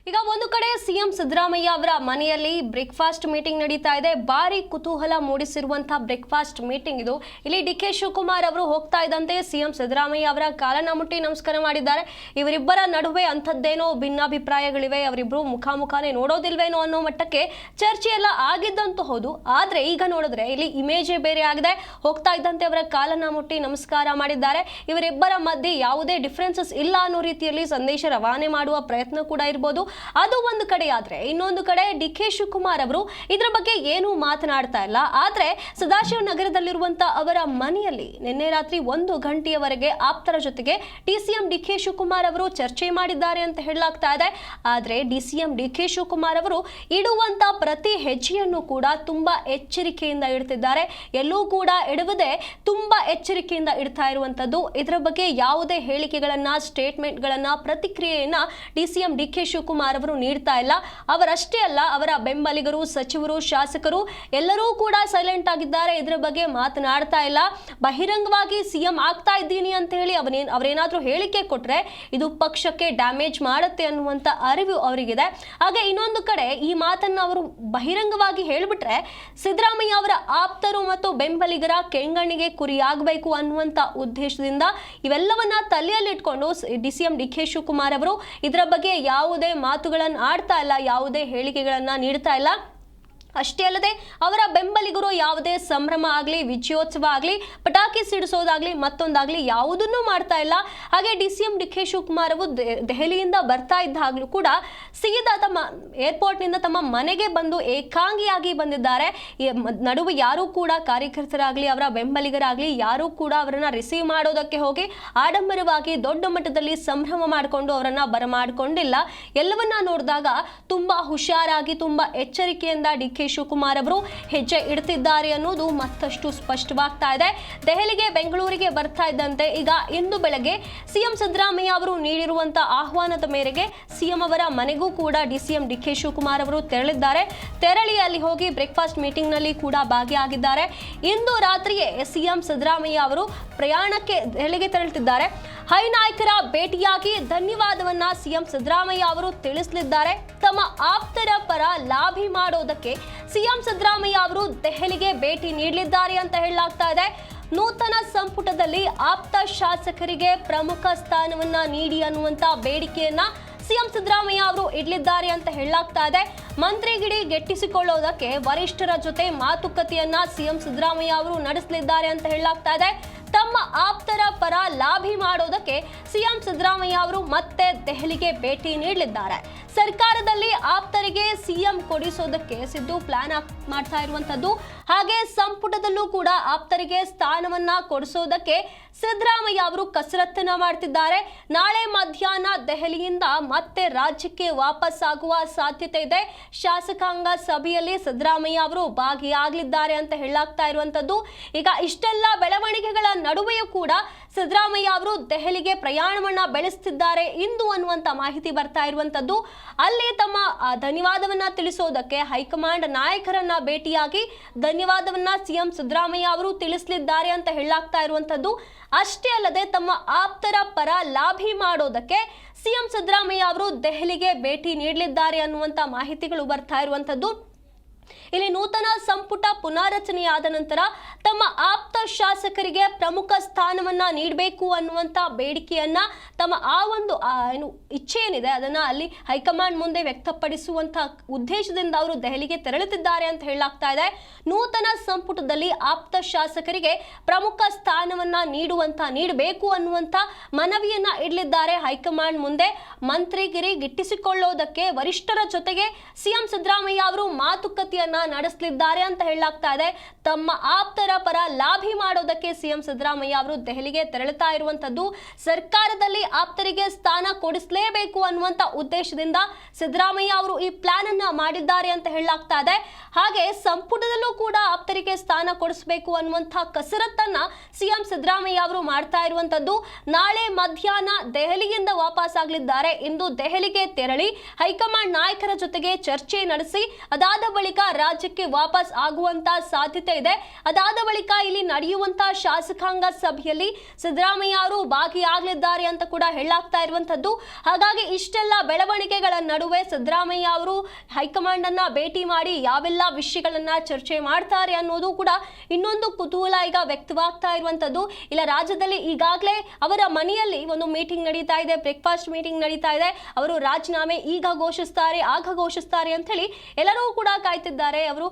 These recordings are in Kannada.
ಈಗ ಒಂದು ಕಡೆ ಸಿಎಂ ಸಿದ್ದರಾಮಯ್ಯ ಅವರ ಮನೆಯಲ್ಲಿ ಬ್ರೇಕ್ಫಾಸ್ಟ್ ಮೀಟಿಂಗ್ ನಡೀತಾ ಇದೆ. ಭಾರಿ ಕುತೂಹಲ ಮೂಡಿಸಿರುವಂತಹ ಬ್ರೇಕ್ಫಾಸ್ಟ್ ಮೀಟಿಂಗ್ ಇದು. ಇಲ್ಲಿ ಡಿ.ಕೆ. ಶಿವಕುಮಾರ್ ಅವರು ಹೋಗ್ತಾ ಇದ್ದಂತೆ ಸಿಎಂ ಸಿದ್ದರಾಮಯ್ಯ ಅವರ ಕಾಲನ್ನ ಮುಟ್ಟಿ ನಮಸ್ಕಾರ ಮಾಡಿದ್ದಾರೆ. ಇವರಿಬ್ಬರ ನಡುವೆ ಅಂಥದ್ದೇನೋ ಭಿನ್ನಾಭಿಪ್ರಾಯಗಳಿವೆ, ಅವರಿಬ್ಬರು ಮುಖಾಮುಖಾನೇ ನೋಡೋದಿಲ್ವೇನೋ ಅನ್ನೋ ಮಟ್ಟಕ್ಕೆ ಚರ್ಚೆ ಎಲ್ಲ ಆಗಿದ್ದಂತೂ ಹೌದು. ಆದ್ರೆ ಈಗ ನೋಡಿದ್ರೆ ಇಲ್ಲಿ ಇಮೇಜೇ ಬೇರೆ ಆಗಿದೆ. ಹೋಗ್ತಾ ಇದ್ದಂತೆ ಅವರ ಕಾಲನ್ನ ಮುಟ್ಟಿ ನಮಸ್ಕಾರ ಮಾಡಿದ್ದಾರೆ. ಇವರಿಬ್ಬರ ಮಧ್ಯೆ ಯಾವುದೇ ಡಿಫರೆನ್ಸಸ್ ಇಲ್ಲ ಅನ್ನೋ ರೀತಿಯಲ್ಲಿ ಸಂದೇಶ ರವಾನೆ ಮಾಡುವ ಪ್ರಯತ್ನ ಕೂಡ ಇರಬಹುದು. ಅದು ಒಂದು ಕಡೆ ಆದ್ರೆ, ಇನ್ನೊಂದು ಕಡೆ ಡಿ.ಕೆ. ಶಿವಕುಮಾರ್ ಅವರು ಇದರ ಬಗ್ಗೆ ಏನು ಮಾತನಾಡ್ತಾ ಇಲ್ಲ. ಆದ್ರೆ ಸದಾಶಿವ ನಗರದಲ್ಲಿರುವಂತಹ ಅವರ ಮನೆಯಲ್ಲಿ ನಿನ್ನೆ ರಾತ್ರಿ 1 ಗಂಟೆಯವರೆಗೆ ಆಪ್ತರ ಜೊತೆಗೆ ಡಿಸಿಎಂ ಡಿ.ಕೆ. ಶಿವಕುಮಾರ್ ಅವರು ಚರ್ಚೆ ಮಾಡಿದ್ದಾರೆ ಅಂತ ಹೇಳಲಾಗ್ತಾ ಇದೆ. ಆದ್ರೆ ಡಿಸಿಎಂ ಡಿ.ಕೆ. ಶಿವಕುಮಾರ್ ಅವರು ಇಡುವಂತ ಪ್ರತಿ ಹೆಜ್ಜೆಯನ್ನು ಕೂಡ ತುಂಬಾ ಎಚ್ಚರಿಕೆಯಿಂದ ಇಡ್ತಿದ್ದಾರೆ. ಎಲ್ಲೂ ಕೂಡ ಎಡವದೆ ತುಂಬಾ ಎಚ್ಚರಿಕೆಯಿಂದ ಇಡ್ತಾ ಇರುವಂತದ್ದು. ಇದರ ಬಗ್ಗೆ ಯಾವುದೇ ಹೇಳಿಕೆಗಳನ್ನ, ಸ್ಟೇಟ್ಮೆಂಟ್ಗಳನ್ನ, ಪ್ರತಿಕ್ರಿಯೆಯನ್ನ ಡಿಸಿಎಂ ಡಿ.ಕೆ. ಶಿವಕುಮಾರ್ ಅವರು ನೀಡ್ತಾ ಇಲ್ಲ. ಅವರಷ್ಟೇ ಅಲ್ಲ, ಅವರ ಬೆಂಬಲಿಗರು, ಸಚಿವರು, ಶಾಸಕರು ಎಲ್ಲರೂ ಕೂಡ ಸೈಲೆಂಟ್ ಆಗಿದ್ದಾರೆ. ಇದರ ಬಗ್ಗೆ ಮಾತನಾಡ್ತಾ ಇಲ್ಲ. ಬಹಿರಂಗವಾಗಿ ಸಿಎಂ ಆಗ್ತಾ ಇದ್ದೀನಿ ಅಂತ ಹೇಳಿ ಅವರೇನಾದ್ರೂ ಹೇಳಿಕೆ ಕೊಟ್ರೆ ಇದು ಪಕ್ಷಕ್ಕೆ ಡ್ಯಾಮೇಜ್ ಮಾಡುತ್ತೆ ಅನ್ನುವಂತ ಅರಿವು ಅವರಿಗಿದೆ. ಹಾಗೆ ಇನ್ನೊಂದು ಕಡೆ ಈ ಮಾತನ್ನ ಅವರು ಬಹಿರಂಗವಾಗಿ ಹೇಳಿಬಿಟ್ರೆ ಸಿದ್ದರಾಮಯ್ಯ ಅವರ ಆಪ್ತರು ಮತ್ತು ಬೆಂಬಲಿಗರ ಕೆಂಗಣ್ಣಿಗೆ ಗುರಿಯಾಗಬೇಕು ಅನ್ನುವಂತ ಉದ್ದೇಶದಿಂದ ಇವೆಲ್ಲವನ್ನ ತಲೆಯಲ್ಲಿಟ್ಕೊಂಡು ಡಿಸಿಎಂ ಡಿ.ಕೆ. ಶಿವಕುಮಾರ್ ಅವರು ಇದರ ಬಗ್ಗೆ ಯಾವುದೇ ಮಾತುಗಳನ್ನು ಆಡ್ತಾ ಇಲ್ಲ, ಯಾವುದೇ ಹೇಳಿಕೆಗಳನ್ನ ನೀಡ್ತಾ ಇಲ್ಲ. ಅಷ್ಟೇ ಅಲ್ಲದೆ ಅವರ ಬೆಂಬಲಿಗರು ಯಾವುದೇ ಸಂಭ್ರಮ ಆಗಲಿ, ವಿಜಯೋತ್ಸವ ಆಗಲಿ, ಪಟಾಕಿ ಸಿಡಿಸೋದಾಗ್ಲಿ, ಮತ್ತೊಂದಾಗ್ಲಿ ಯಾವುದನ್ನು ಮಾಡ್ತಾ ಇಲ್ಲ. ಹಾಗೆ ಡಿಸಿಎಂ ಡಿ.ಕೆ. ಶಿವಕುಮಾರ್ ಅವರು ದೆಹಲಿಯಿಂದ ಬರ್ತಾ ಇದ್ದಾಗಲೂ ಕೂಡ ಸೀದಾ ತಮ್ಮ ಏರ್ಪೋರ್ಟ್ನಿಂದ ತಮ್ಮ ಮನೆಗೆ ಬಂದು ಏಕಾಂಗಿಯಾಗಿ ಬಂದಿದ್ದಾರೆ. ನಡುವೆ ಯಾರೂ ಕೂಡ ಕಾರ್ಯಕರ್ತರಾಗಲಿ, ಅವರ ಬೆಂಬಲಿಗರಾಗಲಿ ಯಾರೂ ಕೂಡ ಅವರನ್ನ ರಿಸೀವ್ ಮಾಡೋದಕ್ಕೆ ಹೋಗಿ ಆಡಂಬರವಾಗಿ ದೊಡ್ಡ ಮಟ್ಟದಲ್ಲಿ ಸಂಭ್ರಮ ಮಾಡಿಕೊಂಡು ಅವರನ್ನ ಬರಮಾಡಿಕೊಂಡಿಲ್ಲ. ಎಲ್ಲವನ್ನ ನೋಡಿದಾಗ ತುಂಬಾ ಹುಷಾರಾಗಿ, ತುಂಬಾ ಎಚ್ಚರಿಕೆಯಿಂದ ಡಿ.ಕೆ. ಶಿವಕುಮಾರ್ ಅವರು ಹೆಜ್ಜೆ ಇಡ್ತಿದ್ದಾರೆ ಅನ್ನೋದು ಮತ್ತಷ್ಟು ಸ್ಪಷ್ಟವಾಗ್ತಾ ಇದೆ. ದೆಹಲಿಗೆ, ಬೆಂಗಳೂರಿಗೆ ಬರ್ತಾ ಇದ್ದಂತೆ ಈಗ ಇಂದು ಬೆಳಗ್ಗೆ ಸಿಎಂ ಸಿದ್ದರಾಮಯ್ಯ ಅವರು ನೀಡಿರುವಂತಹ ಆಹ್ವಾನದ ಮೇರೆಗೆ ಸಿಎಂ ಅವರ ಮನೆಗೂ ಕೂಡ ಡಿಸಿಎಂ ಡಿ.ಕೆ. ಶಿವಕುಮಾರ್ ಅವರು ತೆರಳಿ ಅಲ್ಲಿ ಹೋಗಿ ಬ್ರೇಕ್ಫಾಸ್ಟ್ ಮೀಟಿಂಗ್ ನಲ್ಲಿ ಕೂಡ ಭಾಗಿಯಾಗಿದ್ದಾರೆ. ಇಂದು ರಾತ್ರಿಯೇ ಸಿಎಂ ಸಿದ್ದರಾಮಯ್ಯ ಅವರು ಪ್ರಯಾಣಕ್ಕೆ ದೆಹಲಿಗೆ ತೆರಳುತ್ತಿದ್ದಾರೆ. ಹೈ ನಾಯಕರ ಭೇಟಿಯಾಗಿ ಧನ್ಯವಾದವನ್ನ ಸಿಎಂ ಸಿದ್ದರಾಮಯ್ಯ ಅವರು ತಿಳಿಸಲಿದ್ದಾರೆ. ತಮ್ಮ ಆಪ್ತರ ಪರ ಲಾಭಿ ಮಾಡೋದಕ್ಕೆ ಸಿಎಂ ಸಿದ್ದರಾಮಯ್ಯ ಅವರು ದೆಹಲಿಗೆ ಭೇಟಿ ನೀಡಲಿದ್ದಾರೆ ಅಂತ ಹೇಳಲಾಗ್ತಾ ಇದೆ. ನೂತನ ಸಂಪುಟದಲ್ಲಿ ಆಪ್ತ ಶಾಸಕರಿಗೆ ಪ್ರಮುಖ ಸ್ಥಾನವನ್ನ ನೀಡಿ ಅನ್ನುವಂತ ಬೇಡಿಕೆಯನ್ನ ಸಿಎಂ ಸಿದ್ದರಾಮಯ್ಯ ಅವರು ಇಡಲಿದ್ದಾರೆ ಅಂತ ಹೇಳಲಾಗ್ತಾ ಇದೆ. ಮಂತ್ರಿಗಿರಿ ಗೆಟ್ಟಿಸಿಕೊಳ್ಳೋದಕ್ಕೆ ವರಿಷ್ಠರ ಜೊತೆ ಮಾತುಕತೆಯನ್ನ ಸಿಎಂ ಸಿದ್ದರಾಮಯ್ಯ ಅವರು ನಡೆಸಲಿದ್ದಾರೆ ಅಂತ ಹೇಳಲಾಗ್ತಾ ಇದೆ. ತಮ್ಮ ಆಪ್ತರ ಪರ ಲಾಭಿ ಮಾಡೋದಕ್ಕೆ ಸಿಎಂ ಸಿದ್ದರಾಮಯ್ಯ ಅವರು ಮತ್ತೆ ದೆಹಲಿಗೆ ಭೇಟಿ ನೀಡಲಿದ್ದಾರೆ. ಸರ್ಕಾರದಲ್ಲಿ ಆಪ್ತರಿಗೆ ಸಿಎಂ ಕೊಡಿಸೋದಕ್ಕೆ ಸಿದ್ದು ಪ್ಲಾನ್ ಮಾಡ್ತಾ ಇರುವಂತದ್ದು. ಹಾಗೆ ಸಂಪುಟದಲ್ಲೂ ಕೂಡ ಆಪ್ತರಿಗೆ ಸ್ಥಾನವನ್ನ ಕೊಡಿಸೋದಕ್ಕೆ ಸಿದ್ದರಾಮಯ್ಯ ಅವರು ಕಸರತ್ತನ್ನ ಮಾಡ್ತಿದ್ದಾರೆ. ನಾಳೆ ಮಧ್ಯಾಹ್ನ ದೆಹಲಿಯಿಂದ ಮತ್ತೆ ರಾಜ್ಯಕ್ಕೆ ವಾಪಸ್ ಆಗುವ ಸಾಧ್ಯತೆ ಇದೆ. ಶಾಸಕಾಂಗ ಸಭೆಯಲ್ಲಿ ಸಿದ್ದರಾಮಯ್ಯ ಅವರು ಭಾಗಿಯಾಗಲಿದ್ದಾರೆ ಅಂತ ಹೇಳಲಾಗ್ತಾ ಇರುವಂತದ್ದು. ಈಗ ಇಷ್ಟೆಲ್ಲ ಬೆಳವಣಿಗೆಗಳ ನಡುವೆಯೂ ಕೂಡ ಸಿದ್ದರಾಮಯ್ಯ ಅವರು ದೆಹಲಿಗೆ ಪ್ರಯಾಣವನ್ನ ಬೆಳೆಸುತ್ತಿದ್ದಾರೆ ಇಂದು ಅನ್ನುವಂತ ಮಾಹಿತಿ ಬರ್ತಾ ಇರುವಂತದ್ದು. ಅಲ್ಲಿ ತಮ್ಮ ಧನ್ಯವಾದವನ್ನ ತಿಳಿಸೋದಕ್ಕೆ ಹೈಕಮಾಂಡ್ ನಾಯಕರನ್ನ ಭೇಟಿಯಾಗಿ ಧನ್ಯವಾದವನ್ನ ಸಿಎಂ ಸಿದ್ದರಾಮಯ್ಯ ಅವರು ತಿಳಿಸಲಿದ್ದಾರೆ ಅಂತ ಹೇಳಲಾಗ್ತಾ ಇರುವಂತದ್ದು. ಅಷ್ಟೇ ಅಲ್ಲದೆ ತಮ್ಮ ಆಪ್ತರ ಪರ ಲಾಭಿ ಮಾಡೋದಕ್ಕೆ ಸಿಎಂ ಸಿದ್ದರಾಮಯ್ಯ ಅವರು ದೆಹಲಿಗೆ ಭೇಟಿ ನೀಡಲಿದ್ದಾರೆ ಅನ್ನುವಂತ ಮಾಹಿತಿಗಳು ಬರ್ತಾ ಇರುವಂತದ್ದು. ಇಲ್ಲಿ ನೂತನ ಸಂಪುಟ ಪುನಾರಚನೆಯಾದ ನಂತರ ತಮ್ಮ ಆಪ್ತ ಶಾಸಕರಿಗೆ ಪ್ರಮುಖ ಸ್ಥಾನವನ್ನ ನೀಡಬೇಕು ಅನ್ನುವಂತ ಬೇಡಿಕೆಯನ್ನ, ತಮ್ಮ ಆ ಒಂದು ಇಚ್ಛೆ ಏನಿದೆ ಅದನ್ನ ಅಲ್ಲಿ ಹೈಕಮಾಂಡ್ ಮುಂದೆ ವ್ಯಕ್ತಪಡಿಸುವಂತ ಉದ್ದೇಶದಿಂದ ಅವರು ದೆಹಲಿಗೆ ತೆರಳುತ್ತಿದ್ದಾರೆ ಅಂತ ಹೇಳಲಾಗ್ತಾ ಇದೆ. ನೂತನ ಸಂಪುಟದಲ್ಲಿ ಆಪ್ತ ಶಾಸಕರಿಗೆ ಪ್ರಮುಖ ಸ್ಥಾನವನ್ನ ನೀಡಬೇಕು ಅನ್ನುವಂತ ಮನವಿಯನ್ನ ಇಡಲಿದ್ದಾರೆ ಹೈಕಮಾಂಡ್ ಮುಂದೆ. ಮಂತ್ರಿಗಿರಿ ಗಿಟ್ಟಿಸಿಕೊಳ್ಳೋದಕ್ಕೆ ವರಿಷ್ಠರ ಜೊತೆಗೆ ಸಿಎಂ ಸಿದ್ದರಾಮಯ್ಯ ಅವರು ಮಾತುಕತೆಯನ್ನ ನಡೆಸಲಿದ್ದಾರೆ ಅಂತ ಹೇಳಲಾಗ್ತಾ ಇದೆ. ತಮ್ಮ ಆಪ್ತರ ಪರ ಲಾಭಿ ಮಾಡೋದಕ್ಕೆ ಸಿಎಂ ಸಿದ್ದರಾಮಯ್ಯ ಅವರು ದೆಹಲಿಗೆ ತೆರಳುತ್ತಾ ಇರುವಂತದ್ದು. ಸರ್ಕಾರದಲ್ಲಿ ಆಪ್ತರಿಗೆ ಸ್ಥಾನ ಕೊಡಿಸಲೇಬೇಕು ಅನ್ನುವಂತ ಉದ್ದೇಶದಿಂದ ಸಿದ್ದರಾಮಯ್ಯ ಅವರು ಈ ಪ್ಲಾನ್ ಅನ್ನ ಮಾಡಿದ್ದಾರೆ ಅಂತ ಹೇಳಲಾಗ್ತಾ ಇದೆ. ಹಾಗೆ ಸಂಪುಟದಲ್ಲೂ ಕೂಡ ಆಪ್ತರಿಗೆ ಸ್ಥಾನ ಕೊಡಿಸಬೇಕು ಅನ್ನುವಂತ ಕಸರತ್ತನ್ನ ಸಿಎಂ ಸಿದ್ದರಾಮಯ್ಯ ಅವರು ಮಾಡ್ತಾ ಇರುವಂತದ್ದು. ನಾಳೆ ಮಧ್ಯಾಹ್ನ ದೆಹಲಿಯಿಂದ ವಾಪಸ್ ಆಗಲಿದ್ದಾರೆ. ಇಂದು ದೆಹಲಿಗೆ ತೆರಳಿ ಹೈಕಮಾಂಡ್ ನಾಯಕರ ಜೊತೆಗೆ ಚರ್ಚೆ ನಡೆಸಿ ಅದಾದ ಬಳಿಕ ರಾಜ್ಯಕ್ಕೆ ವಾಪಸ್ ಆಗುವಂತ ಸಾಧ್ಯತೆ ಇದೆ. ಅದಾದ ಬಳಿಕ ಇಲ್ಲಿ ನಡೆಯುವಂತ ಶಾಸಕಾಂಗ ಸಭೆಯಲ್ಲಿ ಸಿದ್ದರಾಮಯ್ಯ ಅವರು ಭಾಗಿಯಾಗಲಿದ್ದಾರೆ ಅಂತ ಕೂಡ ಹೇಳಲಾಗ್ತಾ ಇರುವಂತದ್ದು. ಹಾಗಾಗಿ ಇಷ್ಟೆಲ್ಲ ಬೆಳವಣಿಗೆಗಳ ನಡುವೆ ಸಿದ್ದರಾಮಯ್ಯ ಅವರು ಹೈಕಮಾಂಡ್ ಅನ್ನ ಭೇಟಿ ಮಾಡಿ ಯಾವೆಲ್ಲ ವಿಷಯಗಳನ್ನ ಚರ್ಚೆ ಮಾಡ್ತಾರೆ ಅನ್ನೋದು ಕೂಡ ಇನ್ನೊಂದು ಕುತೂಹಲ ಈಗ ವ್ಯಕ್ತವಾಗ್ತಾ ಇರುವಂತದ್ದು. ಇಲ್ಲ ರಾಜ್ಯದಲ್ಲಿ ಈಗಾಗಲೇ ಅವರ ಮನೆಯಲ್ಲಿ ಒಂದು ಮೀಟಿಂಗ್ ನಡೀತಾ ಇದೆ, ಬ್ರೇಕ್ಫಾಸ್ಟ್ ಮೀಟಿಂಗ್ ನಡೀತಾ ಇದೆ. ಅವರು ರಾಜೀನಾಮೆ ಈಗ ಘೋಷಿಸ್ತಾರೆ, ಆಗ ಘೋಷಿಸ್ತಾರೆ ಅಂತ ಹೇಳಿ ಎಲ್ಲರೂ ಕೂಡ ಕಾಯ್ತಿದ್ದಾರೆ. ಅವರು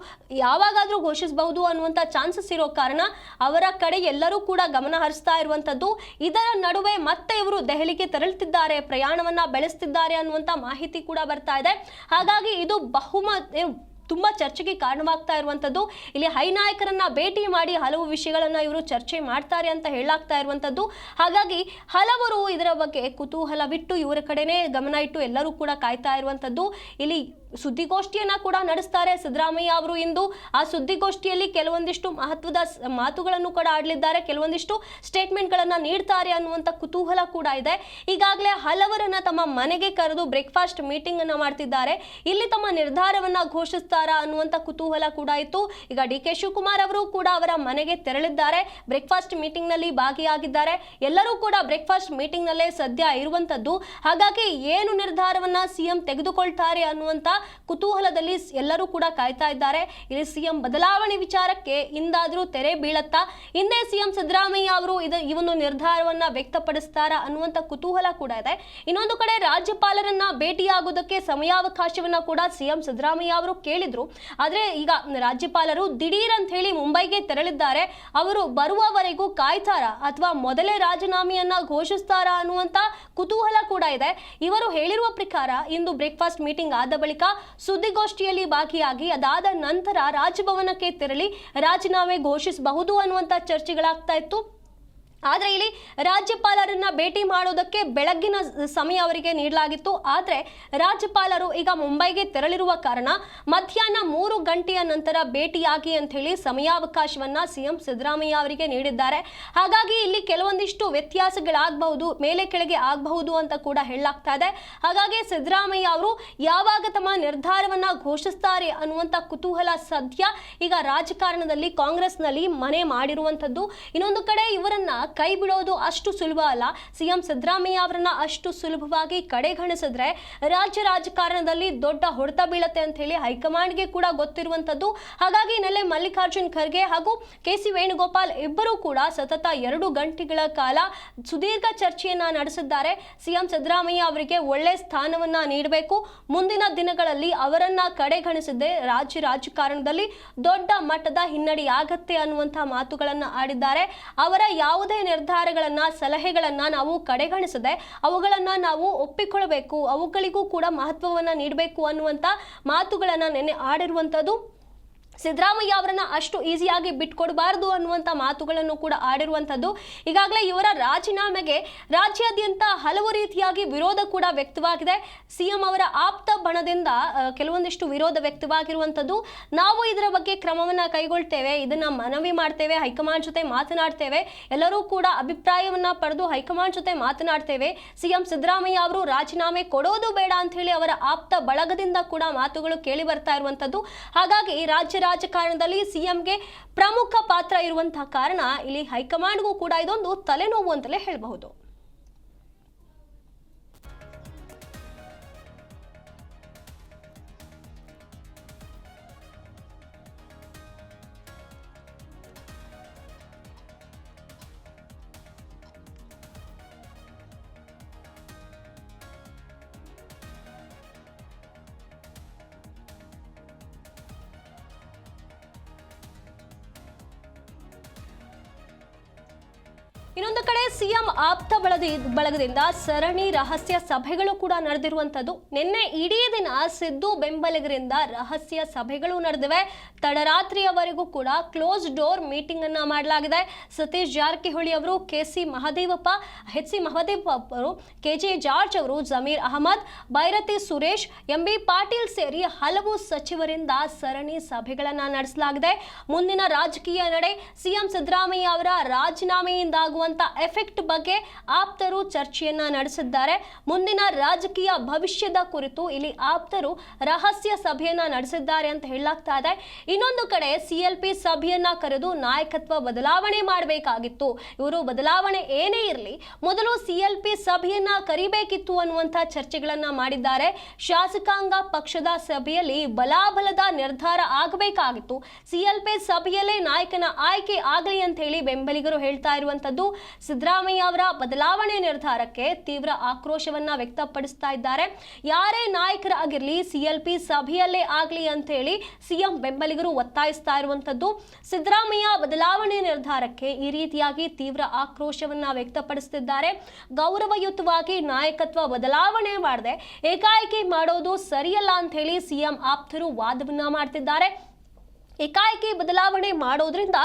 ಯಾವಾಗಾದ್ರೂ ಘೋಷಿಸಬಹುದು ಅನ್ನುವಂತ ಚಾನ್ಸಸ್ ಇರೋ ಕಾರಣ ಅವರ ಕಡೆ ಎಲ್ಲರೂ ಕೂಡ ಗಮನ ಹರಿಸ್ತಾ ಇರುವಂತದ್ದು. ಇದರ ನಡುವೆ ಮತ್ತೆ ಇವರು ದೆಹಲಿಗೆ ತೆರಳುತ್ತಿದ್ದಾರೆ, ಪ್ರಯಾಣವನ್ನ ಬೆಳೆಸ್ತಿದ್ದಾರೆ ಅನ್ನುವಂತ ಮಾಹಿತಿ ಕೂಡ ಬರ್ತಾ ಇದೆ. ಹಾಗಾಗಿ ಇದು ತುಂಬಾ ಚರ್ಚೆಗೆ ಕಾರಣವಾಗ್ತಾ ಇರುವಂತದ್ದು. ಇಲ್ಲಿ ಹೈ ನಾಯಕರನ್ನ ಭೇಟಿ ಮಾಡಿ ಹಲವು ವಿಷಯಗಳನ್ನ ಇವರು ಚರ್ಚೆ ಮಾಡ್ತಾರೆ ಅಂತ ಹೇಳಲಾಗ್ತಾ ಇರುವಂತದ್ದು. ಹಾಗಾಗಿ ಹಲವರು ಇದರ ಬಗ್ಗೆ ಕುತೂಹಲ ಬಿಟ್ಟು ಇವರ ಕಡೆನೇ ಗಮನ ಇಟ್ಟು ಎಲ್ಲರೂ ಕೂಡ ಕಾಯ್ತಾ ಇರುವಂತದ್ದು. ಇಲ್ಲಿ ಸುದ್ದಿಗೋಷ್ಠಿಯನ್ನ ಕೂಡ ನಡೆಸ್ತಾರೆ ಸಿದ್ದರಾಮಯ್ಯ ಅವರು ಇಂದು. ಆ ಸುದ್ದಿಗೋಷ್ಠಿಯಲ್ಲಿ ಕೆಲವೊಂದಿಷ್ಟು ಮಹತ್ವದ ಮಾತುಗಳನ್ನು ಕೂಡ ಆಡಲಿದ್ದಾರೆ, ಕೆಲವೊಂದಿಷ್ಟು ಸ್ಟೇಟ್ಮೆಂಟ್ಗಳನ್ನ ನೀಡ್ತಾರೆ ಅನ್ನುವಂಥ ಕುತೂಹಲ ಕೂಡ ಇದೆ. ಈಗಾಗಲೇ ಹಲವರನ್ನ ತಮ್ಮ ಮನೆಗೆ ಕರೆದು ಬ್ರೇಕ್ಫಾಸ್ಟ್ ಮೀಟಿಂಗ್ ಅನ್ನ ಮಾಡ್ತಿದ್ದಾರೆ. ಇಲ್ಲಿ ತಮ್ಮ ನಿರ್ಧಾರವನ್ನ ಘೋಷಿಸ್ತಾರಾ ಅನ್ನುವಂಥ ಕುತೂಹಲ ಕೂಡ ಇತ್ತು. ಈಗ ಡಿ.ಕೆ. ಶಿವಕುಮಾರ್ ಅವರು ಕೂಡ ಅವರ ಮನೆಗೆ ತೆರಳಿದ್ದಾರೆ, ಬ್ರೇಕ್ಫಾಸ್ಟ್ ಮೀಟಿಂಗ್ ನಲ್ಲಿ ಭಾಗಿಯಾಗಿದ್ದಾರೆ. ಎಲ್ಲರೂ ಕೂಡ ಬ್ರೇಕ್ಫಾಸ್ಟ್ ಮೀಟಿಂಗ್ ನಲ್ಲೇ ಸದ್ಯ ಇರುವಂತದ್ದು. ಹಾಗಾಗಿ ಏನು ನಿರ್ಧಾರವನ್ನ ಸಿಎಂ ತೆಗೆದುಕೊಳ್ತಾರೆ ಅನ್ನುವಂತ ಕುತೂಹಲದಲ್ಲಿ ಎಲ್ಲರೂ ಕೂಡ ಕಾಯ್ತಾ ಇದ್ದಾರೆ. ಇಲ್ಲಿ ಸಿಎಂ ಬದಲಾವಣೆ ವಿಚಾರಕ್ಕೆ ಇಂದಾದ್ರೂ ತೆರೆ ಬೀಳತ್ತಾ, ಹಿಂದೆ ಸಿಎಂ ಸಿದ್ದರಾಮಯ್ಯ ಅವರು ಈ ಒಂದು ನಿರ್ಧಾರವನ್ನ ವ್ಯಕ್ತಪಡಿಸ್ತಾರಾ ಅನ್ನುವಂತ ಕುತೂಹಲ ಕೂಡ ಇದೆ. ಇನ್ನೊಂದು ಕಡೆ ರಾಜ್ಯಪಾಲರನ್ನ ಭೇಟಿಯಾಗೋದಕ್ಕೆ ಸಮಯಾವಕಾಶವನ್ನ ಕೂಡ ಸಿಎಂ ಸಿದ್ದರಾಮಯ್ಯ ಅವರು ಕೇಳಿದ್ರು. ಆದ್ರೆ ಈಗ ರಾಜ್ಯಪಾಲರು ದಿಢೀರ್ ಅಂತ ಹೇಳಿ ಮುಂಬೈಗೆ ತೆರಳಿದ್ದಾರೆ. ಅವರು ಬರುವವರೆಗೂ ಕಾಯ್ತಾರಾ ಅಥವಾ ಮೊದಲೇ ರಾಜೀನಾಮೆಯನ್ನ ಘೋಷಿಸ್ತಾರಾ ಅನ್ನುವಂತ ಕುತೂಹಲ ಕೂಡ ಇದೆ. ಇವರು ಹೇಳಿರುವ ಪ್ರಕಾರ ಇಂದು ಬ್ರೇಕ್ಫಾಸ್ಟ್ ಮೀಟಿಂಗ್ ಆದ ಬಳಿಕ ಸುದ್ದಿಗೋಷ್ಠಿಯಲ್ಲಿ ಭಾಗಿಯಾಗಿ ಅದಾದ ನಂತರ ರಾಜಭವನಕ್ಕೆ ತೆರಳಿ ರಾಜೀನಾಮೆ ಘೋಷಿಸಬಹುದು ಅನ್ನುವಂತ ಚರ್ಚೆಗಳಾಗ್ತಾ ಇತ್ತು. ಆದರೆ ಇಲ್ಲಿ ರಾಜ್ಯಪಾಲರನ್ನ ಭೇಟಿ ಮಾಡೋದಕ್ಕೆ ಬೆಳಗ್ಗಿನ ಸಮಯ ಅವರಿಗೆ ನೀಡಲಾಗಿತ್ತು. ಆದರೆ ರಾಜ್ಯಪಾಲರು ಈಗ ಮುಂಬೈಗೆ ತೆರಳಿರುವ ಕಾರಣ ಮಧ್ಯಾಹ್ನ 3 ಗಂಟೆಯ ನಂತರ ಭೇಟಿಯಾಗಿ ಅಂತ ಹೇಳಿ ಸಮಯಾವಕಾಶವನ್ನ ಸಿಎಂ ಸಿದ್ದರಾಮಯ್ಯ ಅವರಿಗೆ ನೀಡಿದ್ದಾರೆ. ಹಾಗಾಗಿ ಇಲ್ಲಿ ಕೆಲವೊಂದಿಷ್ಟು ವ್ಯತ್ಯಾಸಗಳಾಗಬಹುದು, ಮೇಲೆ ಕೆಳಗೆ ಆಗಬಹುದು ಅಂತ ಕೂಡ ಹೇಳಲಾಗ್ತಾ ಇದೆ. ಹಾಗಾಗಿ ಸಿದ್ದರಾಮಯ್ಯ ಅವರು ಯಾವಾಗ ತಮ್ಮ ನಿರ್ಧಾರವನ್ನ ಘೋಷಿಸ್ತಾರೆ ಅನ್ನುವಂಥ ಕುತೂಹಲ ಸದ್ಯ ಈಗ ರಾಜಕಾರಣದಲ್ಲಿ ಕಾಂಗ್ರೆಸ್ನಲ್ಲಿ ಮನೆ ಮಾಡಿರುವಂಥದ್ದು. ಇನ್ನೊಂದು ಕಡೆ ಇವರನ್ನ ಕೈ ಬಿಡೋದು ಅಷ್ಟು ಸುಲಭ ಅಲ್ಲ. ಸಿಎಂ ಸಿದ್ದರಾಮಯ್ಯ ಅವರನ್ನ ಅಷ್ಟು ಸುಲಭವಾಗಿ ಕಡೆಗಣಿಸಿದ್ರೆ ರಾಜ್ಯ ರಾಜಕಾರಣದಲ್ಲಿ ದೊಡ್ಡ ಹೊಡೆತ ಬೀಳತ್ತೆ ಅಂತ ಹೇಳಿ ಹೈಕಮಾಂಡ್ಗೆ ಕೂಡ ಗೊತ್ತಿರುವಂತದ್ದು. ಹಾಗಾಗಿ ನೆಲೆ ಮಲ್ಲಿಕಾರ್ಜುನ್ ಖರ್ಗೆ ಹಾಗೂ ಕೆ.ಸಿ. ವೇಣುಗೋಪಾಲ್ ಇಬ್ಬರೂ ಕೂಡ ಸತತ 2 ಗಂಟೆಗಳ ಕಾಲ ಸುದೀರ್ಘ ಚರ್ಚೆಯನ್ನ ನಡೆಸಿದ್ದಾರೆ. ಸಿಎಂ ಸಿದ್ದರಾಮಯ್ಯ ಅವರಿಗೆ ಒಳ್ಳೆ ಸ್ಥಾನವನ್ನ ನೀಡಬೇಕು, ಮುಂದಿನ ದಿನಗಳಲ್ಲಿ ಅವರನ್ನ ಕಡೆಗಣಿಸಿದ್ರೆ ರಾಜ್ಯ ರಾಜಕಾರಣದಲ್ಲಿ ದೊಡ್ಡ ಮಟ್ಟದ ಹಿನ್ನಡೆಯಾಗತ್ತೆ ಅನ್ನುವಂಥ ಮಾತುಗಳನ್ನ ಆಡಿದ್ದಾರೆ. ಅವರ ಯಾವುದೇ ನಿರ್ಧಾರಗಳನ್ನ ಸಲಹೆಗಳನ್ನ ನಾವು ಕಡೆಗಣಿಸದೆ ಅವುಗಳನ್ನ ನಾವು ಒಪ್ಪಿಕೊಳ್ಳಬೇಕು, ಅವುಗಳಿಗೂ ಕೂಡ ಮಹತ್ವವನ್ನ ನೀಡಬೇಕು ಅನ್ನುವಂತ ಮಾತುಗಳನ್ನ ನೆನ್ನೆ ಆಡಿರುವಂತದ್ದು. ಸಿದ್ದರಾಮಯ್ಯ ಅವರನ್ನ ಅಷ್ಟು ಈಸಿಯಾಗಿ ಬಿಟ್ಕೊಡಬಾರದು ಅನ್ನುವಂಥ ಮಾತುಗಳನ್ನು ಕೂಡ ಆಡಿರುವಂಥದ್ದು. ಈಗಾಗಲೇ ಇವರ ರಾಜೀನಾಮೆಗೆ ರಾಜ್ಯಾದ್ಯಂತ ಹಲವು ರೀತಿಯಾಗಿ ವಿರೋಧ ಕೂಡ ವ್ಯಕ್ತವಾಗಿದೆ. ಸಿಎಂ ಅವರ ಆಪ್ತ ಬಣದಿಂದ ಕೆಲವೊಂದಿಷ್ಟು ವಿರೋಧ ವ್ಯಕ್ತವಾಗಿರುವಂಥದ್ದು. ನಾವು ಇದರ ಬಗ್ಗೆ ಕ್ರಮವನ್ನ ಕೈಗೊಳ್ತೇವೆ, ಇದನ್ನ ಮನವಿ ಮಾಡ್ತೇವೆ, ಹೈಕಮಾಂಡ್ ಜೊತೆ ಮಾತನಾಡ್ತೇವೆ, ಎಲ್ಲರೂ ಕೂಡ ಅಭಿಪ್ರಾಯವನ್ನ ಪಡೆದು ಹೈಕಮಾಂಡ್ ಜೊತೆ ಮಾತನಾಡ್ತೇವೆ. ಸಿಎಂ ಸಿದ್ದರಾಮಯ್ಯ ಅವರು ರಾಜೀನಾಮೆ ಕೊಡೋದು ಬೇಡ ಅಂತ ಹೇಳಿ ಅವರ ಆಪ್ತ ಬಳಗದಿಂದ ಕೂಡ ಮಾತುಗಳು ಕೇಳಿ ಬರ್ತಾ ಇರುವಂಥದ್ದು. ಹಾಗಾಗಿ ರಾಜ್ಯ ರಾಜಕಾರಣದಲ್ಲಿ ಸಿಎಂಗೆ ಪ್ರಮುಖ ಪಾತ್ರ ಇರುವಂತಹ ಕಾರಣ ಇಲ್ಲಿ ಹೈಕಮಾಂಡ್ಗೂ ಕೂಡ ಇದೊಂದು ತಲೆನೋವು ಅಂತಲೇ ಹೇಳಬಹುದು. ಇನ್ನೊಂದು ಕಡೆ ಸಿಎಂ ಆಪ್ತ ಬಳಗದಿಂದ ಸರಣಿ ರಹಸ್ಯ ಸಭೆಗಳು ಕೂಡ ನಡೆದಿರುವಂತದ್ದು. ನಿನ್ನೆ ಇಡೀ ದಿನ ಸಿದ್ದು ಬೆಂಬಲಿಗರಿಂದ ರಹಸ್ಯ ಸಭೆಗಳು ನಡೆದಿವೆ. ತಡರಾತ್ರಿಯವರೆಗೂ ಕೂಡ ಕ್ಲೋಸ್ ಡೋರ್ ಮೀಟಿಂಗ್ ಅನ್ನ ಮಾಡಲಾಗಿದೆ. ಸತೀಶ್ ಜಾರಕಿಹೊಳಿ ಅವರು, ಕೆ.ಸಿ. ಮಹದೇವಪ್ಪ ಅವರು, ಕೆ.ಜೆ. ಜಾರ್ಜ್ ಅವರು, ಜಮೀರ್ ಅಹಮದ್, ಬೈರತಿ ಸುರೇಶ್, ಎಂ.ಬಿ. ಪಾಟೀಲ್ ಸೇರಿ ಹಲವು ಸಚಿವರಿಂದ ಸರಣಿ ಸಭೆಗಳನ್ನ ನಡೆಸಲಾಗಿದೆ. ಮುಂದಿನ ರಾಜಕೀಯ ನಡೆ, ಸಿಎಂ ಸಿದ್ದರಾಮಯ್ಯ ಅವರ ರಾಜೀನಾಮೆಯಿಂದಾಗುವ ಆಗುವಂತ ಎಫೆಕ್ಟ್ ಬಗ್ಗೆ ಆಪ್ತರು ಚರ್ಚೆಯನ್ನ ನಡೆಸಿದ್ದಾರೆ. ಮುಂದಿನ ರಾಜಕೀಯ ಭವಿಷ್ಯದ ಕುರಿತು ಇಲ್ಲಿ ಆಪ್ತರು ರಹಸ್ಯ ಸಭೆಯನ್ನ ನಡೆಸಿದ್ದಾರೆ ಅಂತ ಹೇಳಲಾಗ್ತಾ ಇದೆ. ಇನ್ನೊಂದು ಕಡೆ CLP ಸಭೆಯನ್ನ ಕರೆದು ನಾಯಕತ್ವ ಬದಲಾವಣೆ ಮಾಡಬೇಕಾಗಿತ್ತು. ಇವರು ಬದಲಾವಣೆ ಏನೇ ಇರಲಿ ಮೊದಲು CLP ಸಭೆಯನ್ನ ಕರಿಬೇಕಿತ್ತು ಅನ್ನುವಂಥ ಚರ್ಚೆಗಳನ್ನ ಮಾಡಿದ್ದಾರೆ. ಶಾಸಕಾಂಗ ಪಕ್ಷದ ಸಭೆಯಲ್ಲಿ ಬಲಾಬಲದ ನಿರ್ಧಾರ ಆಗಬೇಕಾಗಿತ್ತು. CLP ಸಭೆಯಲ್ಲೇ ನಾಯಕನ ಆಯ್ಕೆ ಆಗಲಿ ಅಂತ ಹೇಳಿ ಬೆಂಬಲಿಗರು ಹೇಳ್ತಾ ಇರುವಂತದ್ದು. ಸಿದ್ದರಾಮಯ್ಯ ಅವರ ಬದಲಾವಣೆ ನಿರ್ಧಾರಕ್ಕೆ ತೀವ್ರ ಆಕ್ರೋಶವನ್ನ ವ್ಯಕ್ತಪಡಿಸ್ತಾ ಇದ್ದಾರೆ. ಯಾರೇ ನಾಯಕರಾಗಿರ್ಲಿ CLP ಸಭೆಯಲ್ಲೇ ಆಗ್ಲಿ ಅಂತ ಹೇಳಿ ಸಿಎಂ ಬೆಂಬಲಿಗರು ಒತ್ತಾಯಿಸ್ತಾ ಇರುವಂತದ್ದು. ಸಿದ್ದರಾಮಯ್ಯ ಬದಲಾವಣೆ ನಿರ್ಧಾರಕ್ಕೆ ಈ ರೀತಿಯಾಗಿ ತೀವ್ರ ಆಕ್ರೋಶವನ್ನ ವ್ಯಕ್ತಪಡಿಸುತ್ತಿದ್ದಾರೆ. ಗೌರವಯುತವಾಗಿ ನಾಯಕತ್ವ ಬದಲಾವಣೆ ಮಾಡದೆ ಏಕಾಏಕಿ ಮಾಡೋದು ಸರಿಯಲ್ಲ ಅಂತ ಹೇಳಿ ಸಿಎಂ ಆಪ್ತರು ವಾದವನ್ನ ಮಾಡ್ತಿದ್ದಾರೆ. ಏಕಾಏಕಿ ಬದಲಾವಣೆ ಮಾಡೋದ್ರಿಂದ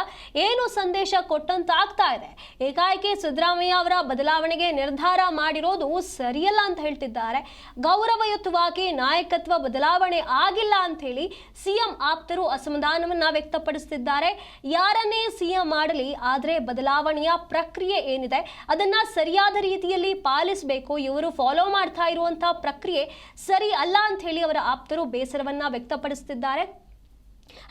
ಏನು ಸಂದೇಶ ಕೊಟ್ಟಂತ ಆಗ್ತಾ ಇದೆ. ಏಕಾಏಕಿ ಸಿದ್ದರಾಮಯ್ಯ ಅವರ ಬದಲಾವಣೆಗೆ ನಿರ್ಧಾರ ಮಾಡಿರೋದು ಸರಿಯಲ್ಲ ಅಂತ ಹೇಳ್ತಿದ್ದಾರೆ. ಗೌರವಯುತವಾಗಿ ನಾಯಕತ್ವ ಬದಲಾವಣೆ ಆಗಿಲ್ಲ ಅಂತ ಹೇಳಿ ಸಿಎಂ ಆಪ್ತರು ಅಸಮಾಧಾನವನ್ನ ವ್ಯಕ್ತಪಡಿಸುತ್ತಿದ್ದಾರೆ. ಯಾರನ್ನೇ ಸಿಎಂ ಮಾಡಲಿ ಆದರೆ ಬದಲಾವಣೆಯ ಪ್ರಕ್ರಿಯೆ ಏನಿದೆ ಅದನ್ನ ಸರಿಯಾದ ರೀತಿಯಲ್ಲಿ ಪಾಲಿಸಬೇಕು. ಇವರು ಫಾಲೋ ಮಾಡ್ತಾ ಇರುವಂತಹ ಪ್ರಕ್ರಿಯೆ ಸರಿ ಅಲ್ಲ ಅಂತ ಹೇಳಿ ಅವರ ಆಪ್ತರು ಬೇಸರವನ್ನ ವ್ಯಕ್ತಪಡಿಸುತ್ತಿದ್ದಾರೆ.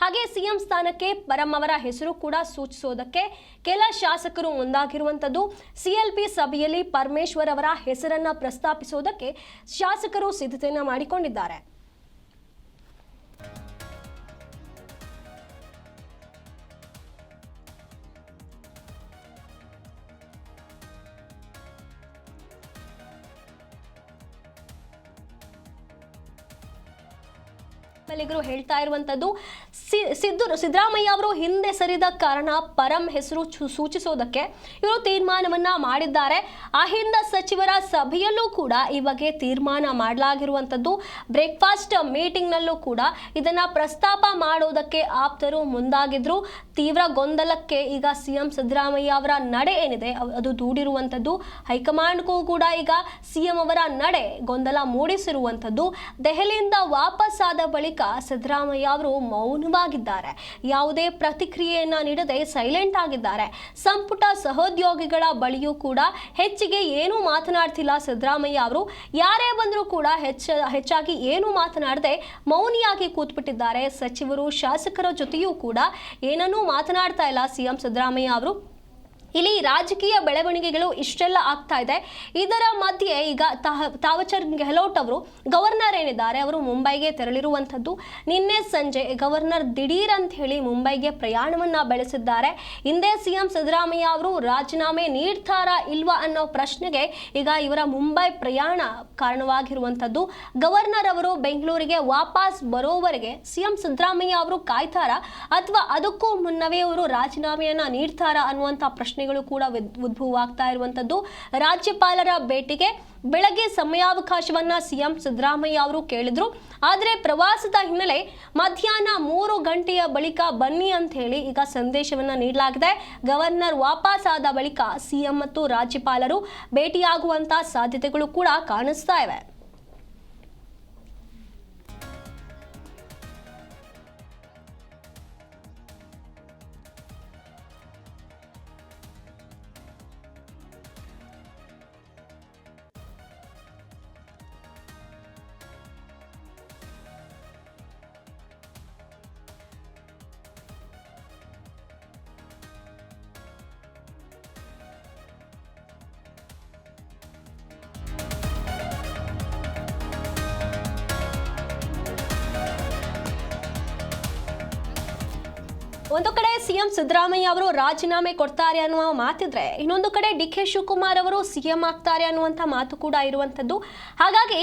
ಹಾಗೆ ಸಿಎಂ ಸ್ಥಾನಕ್ಕೆ ಪರಂ ಅವರ ಹೆಸರು ಕೂಡ ಸೂಚಿಸೋದಕ್ಕೆ ಕೆಲ ಶಾಸಕರು ಮುಂದಾಗಿರುವಂತದ್ದು. CLP ಸಭೆಯಲ್ಲಿ ಪರಮೇಶ್ವರ್ ಅವರ ಹೆಸರನ್ನ ಪ್ರಸ್ತಾಪಿಸೋದಕ್ಕೆ ಶಾಸಕರು ಸಿದ್ಧತೆಯನ್ನ ಮಾಡಿಕೊಂಡಿದ್ದಾರೆ. ಬೆಂಬಲಿಗರು ಹೇಳ್ತಾ ಇರುವಂತದ್ದು ಸಿದ್ದರಾಮಯ್ಯ ಅವರು ಹಿಂದೆ ಸರಿದ ಕಾರಣ ಪರಂ ಹೆಸರು ಸೂಚಿಸೋದಕ್ಕೆ ಇವರು ತೀರ್ಮಾನವನ್ನ ಮಾಡಿದ್ದಾರೆ. ಅಹಿಂದ ಸಚಿವರ ಸಭೆಯಲ್ಲೂ ಕೂಡ ಈ ಬಗ್ಗೆ ತೀರ್ಮಾನ ಮಾಡಲಾಗಿರುವಂತದ್ದು. ಬ್ರೇಕ್ಫಾಸ್ಟ್ ಮೀಟಿಂಗ್ ನಲ್ಲೂ ಕೂಡ ಇದನ್ನ ಪ್ರಸ್ತಾಪ ಮಾಡೋದಕ್ಕೆ ಆಪ್ತರು ಮುಂದಾಗಿದ್ರು. ತೀವ್ರ ಗೊಂದಲಕ್ಕೆ ಈಗ ಸಿಎಂ ಸಿದ್ದರಾಮಯ್ಯ ಅವರ ನಡೆ ಏನಿದೆ ಅದು ದೂಡಿರುವಂತದ್ದು. ಹೈಕಮಾಂಡ್ಗೂ ಕೂಡ ಈಗ ಸಿಎಂ ಅವರ ನಡೆ ಗೊಂದಲ ಮೂಡಿಸಿರುವಂತದ್ದು. ದೆಹಲಿಯಿಂದ ವಾಪಸ್ ಆದ ಬಳಿಕ ಸಿದ್ದರಾಮಯ್ಯ ಅವರು ಮೌನವಾಗಿದ್ದಾರೆ. ಯಾವುದೇ ಪ್ರತಿಕ್ರಿಯೆಯನ್ನ ನೀಡದೆ ಸೈಲೆಂಟ್ ಆಗಿದ್ದಾರೆ. ಸಂಪುಟ ಸಹೋದ್ಯೋಗಿಗಳ ಬಳಿಯೂ ಕೂಡ ಹೆಚ್ಚಿಗೆ ಏನೂ ಮಾತನಾಡ್ತಿಲ್ಲ ಸಿದ್ದರಾಮಯ್ಯ ಅವರು. ಯಾರೇ ಬಂದರೂ ಕೂಡ ಹೆಚ್ಚಾಗಿ ಏನು ಮಾತನಾಡದೆ ಮೌನಿಯಾಗಿ ಕೂತ್ಬಿಟ್ಟಿದ್ದಾರೆ. ಸಚಿವರು ಶಾಸಕರ ಜೊತೆಯೂ ಕೂಡ ಏನನ್ನೂ ಮಾತನಾಡ್ತಾ ಇಲ್ಲ ಸಿಎಂ ಸಿದ್ದರಾಮಯ್ಯ ಅವರು. ಇಲ್ಲಿ ರಾಜಕೀಯ ಬೆಳವಣಿಗೆಗಳು ಇಷ್ಟೆಲ್ಲ ಆಗ್ತಾ ಇದೆ. ಇದರ ಮಧ್ಯೆ ಈಗ ತಾವಚರ್ ಗೆಹ್ಲೋಟ್ ಅವರು ಗವರ್ನರ್ ಏನಿದ್ದಾರೆ ಅವರು ಮುಂಬೈಗೆ ತೆರಳಿರುವಂಥದ್ದು. ನಿನ್ನೆ ಸಂಜೆ ಗವರ್ನರ್ ದಿಢೀರ್ ಅಂತ ಹೇಳಿ ಮುಂಬೈಗೆ ಪ್ರಯಾಣವನ್ನ ಬೆಳೆಸಿದ್ದಾರೆ. ಹಿಂದೆ ಸಿಎಂ ಸಿದ್ದರಾಮಯ್ಯ ಅವರು ರಾಜೀನಾಮೆ ನೀಡ್ತಾರಾ ಇಲ್ವಾ ಅನ್ನೋ ಪ್ರಶ್ನೆಗೆ ಈಗ ಇವರ ಮುಂಬೈ ಪ್ರಯಾಣ ಕಾರಣವಾಗಿರುವಂಥದ್ದು. ಗವರ್ನರ್ ಅವರು ಬೆಂಗಳೂರಿಗೆ ವಾಪಸ್ ಬರೋವರೆಗೆ ಸಿಎಂ ಸಿದ್ದರಾಮಯ್ಯ ಅವರು ಕಾಯ್ತಾರಾ ಅಥವಾ ಅದಕ್ಕೂ ಮುನ್ನವೇ ಅವರು ರಾಜೀನಾಮೆಯನ್ನ ನೀಡ್ತಾರಾ ಅನ್ನುವಂಥ ಪ್ರಶ್ನೆಗಳು ಕೂಡ ಉದ್ಭವವಾಗ್ತಾ ಇರುವಂತದ್ದು. ರಾಜ್ಯಪಾಲರ ಭೇಟಿಗೆ ಬೆಳಗ್ಗೆ ಸಮಯಾವಕಾಶವನ್ನ ಸಿಎಂ ಸಿದ್ದರಾಮಯ್ಯ ಅವರು ಕೇಳಿದ್ರು. ಆದರೆ ಪ್ರವಾಸದ ಹಿನ್ನೆಲೆ ಮಧ್ಯಾಹ್ನ 3 ಗಂಟೆಯ ಬಳಿಕ ಬನ್ನಿ ಅಂತ ಹೇಳಿ ಈಗ ಸಂದೇಶವನ್ನ ನೀಡಲಾಗಿದೆ. ಗವರ್ನರ್ ವಾಪಸ್ ಆದ ಬಳಿಕ ಸಿಎಂ ಮತ್ತು ರಾಜ್ಯಪಾಲರು ಭೇಟಿಯಾಗುವಂತ ಸಾಧ್ಯತೆಗಳು ಕೂಡ ಕಾಣಿಸ್ತಾ ಇವೆ. ಒಂದು ಕಡೆ ಸಿಎಂ ಸಿದ್ದರಾಮಯ್ಯ ಅವರು ರಾಜೀನಾಮೆ ಕೊಡ್ತಾರೆ ಅನ್ನುವ ಮಾತಿದ್ರೆ ಇನ್ನೊಂದು ಕಡೆ ಡಿ.ಕೆ. ಶಿವಕುಮಾರ್ ಅವರು ಸಿಎಂ ಆಗ್ತಾರೆ ಅನ್ನುವಂಥ ಮಾತು ಕೂಡ ಇರುವಂಥದ್ದು. ಹಾಗಾಗಿ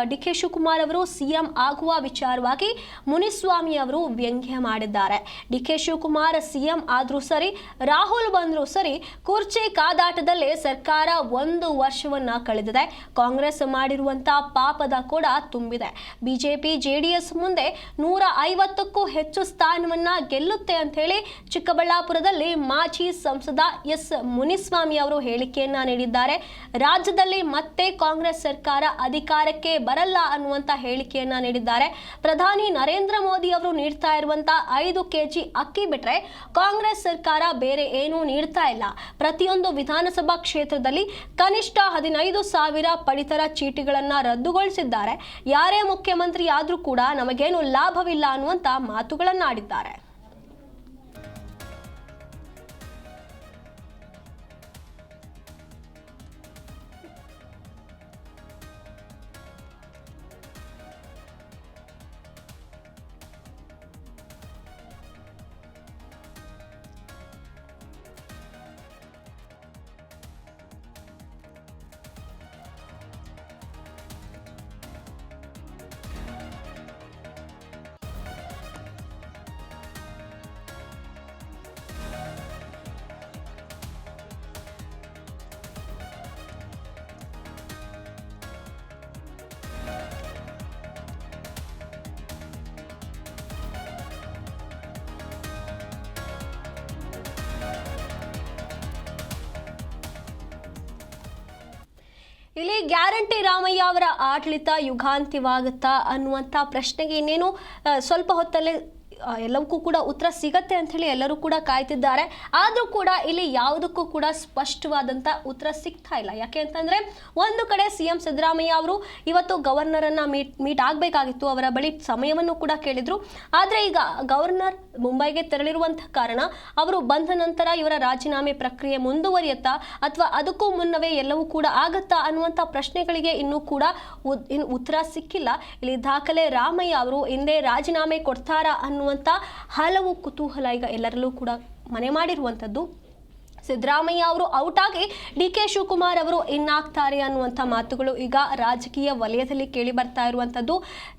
ಡಿ.ಕೆ. ಶಿವಕುಮಾರ್ ಅವರು ಸಿಎಂ ಆಗುವ ವಿಚಾರವಾಗಿ ಮುನಿಸ್ವಾಮಿ ಅವರು ವ್ಯಂಗ್ಯ ಮಾಡಿದ್ದಾರೆ. ಡಿ.ಕೆ. ಶಿವಕುಮಾರ್ ಸಿಎಂ ಆದ್ರೂ ಸರಿ, ರಾಹುಲ್ ಬಂದ್ರು ಸರಿ, ಕುರ್ಚಿ ಕಾದಾಟದಲ್ಲೇ ಸರ್ಕಾರ 1 ವರ್ಷವನ್ನ ಕಳೆದಿದೆ. ಕಾಂಗ್ರೆಸ್ ಮಾಡಿರುವಂತ ಪಾಪದ ಕೂಡ ತುಂಬಿದೆ. ಬಿಜೆಪಿ ಜೆಡಿಎಸ್ ಮುಂದೆ 150ಕ್ಕೂ ಹೆಚ್ಚು ಸ್ಥಾನವನ್ನ ಗೆಲ್ಲುತ್ತೆ ಆಗುತ್ತೆ ಅಂತ ಹೇಳಿ ಚಿಕ್ಕಬಳ್ಳಾಪುರದಲ್ಲಿ ಮಾಜಿ ಸಂಸದ ಎಸ್ ಮುನಿಸ್ವಾಮಿ ಅವರು ಹೇಳಿಕೆಯನ್ನ ನೀಡಿದ್ದಾರೆ. ರಾಜ್ಯದಲ್ಲಿ ಮತ್ತೆ ಕಾಂಗ್ರೆಸ್ ಸರ್ಕಾರ ಅಧಿಕಾರಕ್ಕೆ ಬರಲ್ಲ ಅನ್ನುವಂತ ಹೇಳಿಕೆಯನ್ನ ನೀಡಿದ್ದಾರೆ. ಪ್ರಧಾನಿ ನರೇಂದ್ರ ಮೋದಿ ಅವರು ನೀಡ್ತಾ ಇರುವಂತಹ 5 ಕೆಜಿ ಅಕ್ಕಿ ಬಿಟ್ರೆ ಕಾಂಗ್ರೆಸ್ ಸರ್ಕಾರ ಬೇರೆ ಏನೂ ನೀಡ್ತಾ ಇಲ್ಲ. ಪ್ರತಿಯೊಂದು ವಿಧಾನಸಭಾ ಕ್ಷೇತ್ರದಲ್ಲಿ ಕನಿಷ್ಠ 15,000 ಪಡಿತರ ಚೀಟಿಗಳನ್ನ ರದ್ದುಗೊಳಿಸಿದ್ದಾರೆ. ಯಾರೇ ಮುಖ್ಯಮಂತ್ರಿ ಆದ್ರೂ ಕೂಡ ನಮಗೇನು ಲಾಭವಿಲ್ಲ ಅನ್ನುವಂತ ಮಾತುಗಳನ್ನಾಡಿದ್ದಾರೆ. ಇಲ್ಲಿ ಗ್ಯಾರಂಟಿ ರಾಮಯ್ಯ ಅವರ ಆಡಳಿತ ಯುಗಾಂತ್ಯವಾಗುತ್ತಾ ಅನ್ನುವಂಥ ಪ್ರಶ್ನೆಗೆ ಇನ್ನೇನು ಸ್ವಲ್ಪ ಹೊತ್ತಲ್ಲೇ ಎಲ್ಲವಕ್ಕೂ ಕೂಡ ಉತ್ತರ ಸಿಗತ್ತೆ ಅಂತ ಹೇಳಿ ಎಲ್ಲರೂ ಕೂಡ ಕಾಯ್ತಿದ್ದಾರೆ. ಆದರೂ ಕೂಡ ಇಲ್ಲಿ ಯಾವುದಕ್ಕೂ ಕೂಡ ಸ್ಪಷ್ಟವಾದಂಥ ಉತ್ತರ ಸಿಗ್ತಾ ಇಲ್ಲ. ಯಾಕೆ ಅಂತಂದರೆ ಒಂದು ಕಡೆ CM ಸಿದ್ದರಾಮಯ್ಯ ಅವರು ಇವತ್ತು ಗವರ್ನರನ್ನು ಮೀಟ್ ಆಗಬೇಕಾಗಿತ್ತು, ಅವರ ಬಳಿ ಸಮಯವನ್ನು ಕೂಡ ಕೇಳಿದರು. ಆದರೆ ಈಗ ಗವರ್ನರ್ ಮುಂಬೈಗೆ ತೆರಳಿರುವಂಥ ಕಾರಣ ಅವರು ಬಂದ ನಂತರ ಇವರ ರಾಜೀನಾಮೆ ಪ್ರಕ್ರಿಯೆ ಮುಂದುವರಿಯುತ್ತಾ ಅಥವಾ ಅದಕ್ಕೂ ಮುನ್ನವೇ ಎಲ್ಲವೂ ಕೂಡ ಆಗತ್ತಾ ಅನ್ನುವಂಥ ಪ್ರಶ್ನೆಗಳಿಗೆ ಇನ್ನೂ ಕೂಡ ಉತ್ತರ ಸಿಕ್ಕಿಲ್ಲ. ಇಲ್ಲಿ ದಾಖಲೆ ರಾಮಯ್ಯ ಅವರು ಹಿಂದೆ ರಾಜೀನಾಮೆ ಕೊಡ್ತಾರಾ ಅನ್ನುವಂಥ ಹಲವು ಕುತೂಹಲ ಈಗ ಎಲ್ಲರಲ್ಲೂ ಕೂಡ ಮನೆ ಮಾಡಿರುವಂಥದ್ದು. ಸಿದ್ದರಾಮಯ್ಯ ಅವರು ಔಟ್ ಆಗಿ DK ಶಿವಕುಮಾರ್ ಅವರು ಇನ್ನಾಗ್ತಾರೆ ಅನ್ನುವಂಥ ಮಾತುಗಳು ಈಗ ರಾಜಕೀಯ ವಲಯದಲ್ಲಿ ಕೇಳಿ ಬರ್ತಾ ಇರುವಂಥದ್ದು.